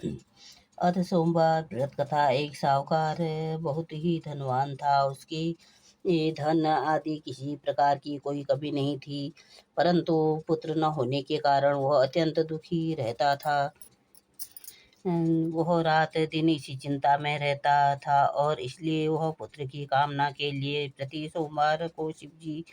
अथ सोमवार व्रत कथा। एक साहूकार बहुत ही धनवान था। उसकी धन आदि किसी प्रकार की कोई कमी नहीं थी, परंतु पुत्र न होने के कारण वह अत्यंत दुखी रहता था। वह रात दिन इसी चिंता में रहता था और इसलिए वह पुत्र की कामना के लिए प्रति सोमवार को शिव जी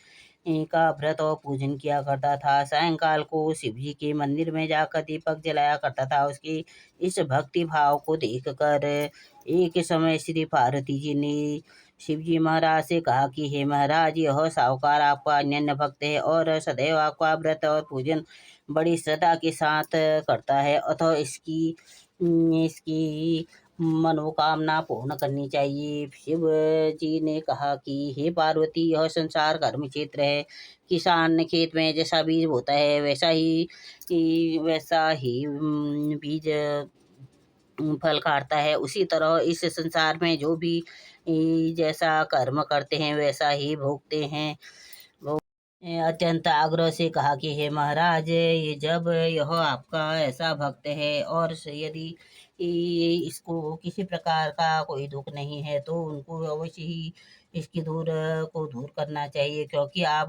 का व्रत और पूजन किया करता था। सायंकाल को शिव जी के मंदिर में जाकर दीपक जलाया करता था। उसकी इस भक्ति भाव को देखकर एक समय श्री पार्वती जी ने शिव जी महाराज से कहा कि हे महाराज, यह साहूकार आपका अनन्य भक्त है और सदैव आपका व्रत और पूजन बड़ी श्रद्धा के साथ करता है, अतः इसकी इसकी मनोकामना पूर्ण करनी चाहिए। शिव जी ने कहा कि हे पार्वती, यह संसार कर्म क्षेत्र है। किसान खेत में जैसा बीज बोता है वैसा ही बीज फल काटता है। उसी तरह इस संसार में जो भी जैसा कर्म करते हैं वैसा ही भोगते हैं। अत्यंत आग्रह से कहा कि हे महाराज, ये जब यह आपका ऐसा भक्त है और यदि इसको किसी प्रकार का कोई दुख नहीं है तो उनको अवश्य ही इसकी दूर करना चाहिए, क्योंकि आप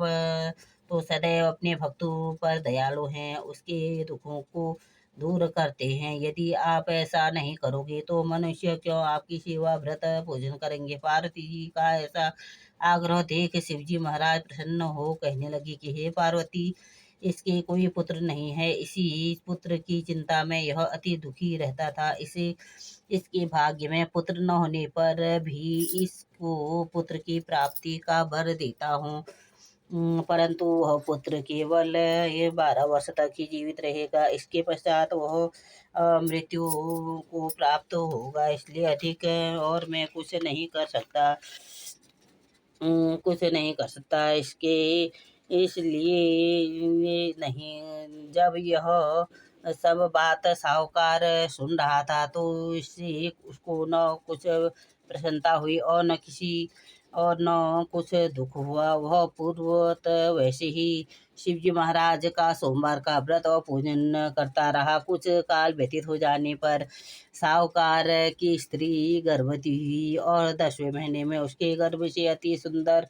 तो सदैव अपने भक्तों पर दयालु हैं, उसके दुखों को दूर करते हैं। यदि आप ऐसा नहीं करोगे तो मनुष्य क्यों आपकी सेवा व्रत पूजन करेंगे। पार्वती जी का ऐसा आग्रह देख शिवजी महाराज प्रसन्न हो कहने लगे कि हे पार्वती, इसके कोई पुत्र नहीं है। इसी पुत्र की चिंता में यह अति दुखी रहता था। इसके भाग्य में पुत्र न होने पर भी इसको पुत्र की प्राप्ति का वर देता हूँ, परंतु वह पुत्र केवल ये 12 वर्ष तक ही जीवित रहेगा। इसके पश्चात वह मृत्यु को प्राप्त होगा, इसलिए अधिक और मैं कुछ नहीं कर सकता। इसके इसलिए ये नहीं। जब यह सब बात साहूकार सुन रहा था तो इससे उसको न कुछ प्रसन्नता हुई और न कुछ दुख हुआ। वह पूर्ववत वैसे ही शिवजी महाराज का सोमवार का व्रत और पूजन करता रहा। कुछ काल व्यतीत हो जाने पर साहूकार की स्त्री गर्भवती हुई और 10वें महीने में उसके गर्भ से अति सुंदर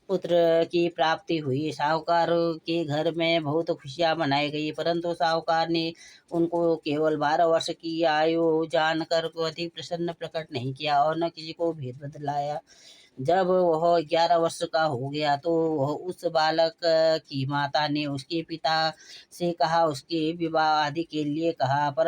पुत्र की प्राप्ति हुई। साहूकार के घर में बहुत खुशियां मनाई गई, परंतु साहूकार ने उनको केवल 12 वर्ष की आयु जानकर को अधिक प्रसन्न प्रकट नहीं किया और न किसी को भेद बतलाया। जब वह 11 वर्ष का हो गया तो वह उस बालक की माता ने उसके पिता से कहा, उसके विवाह आदि के लिए कहा, पर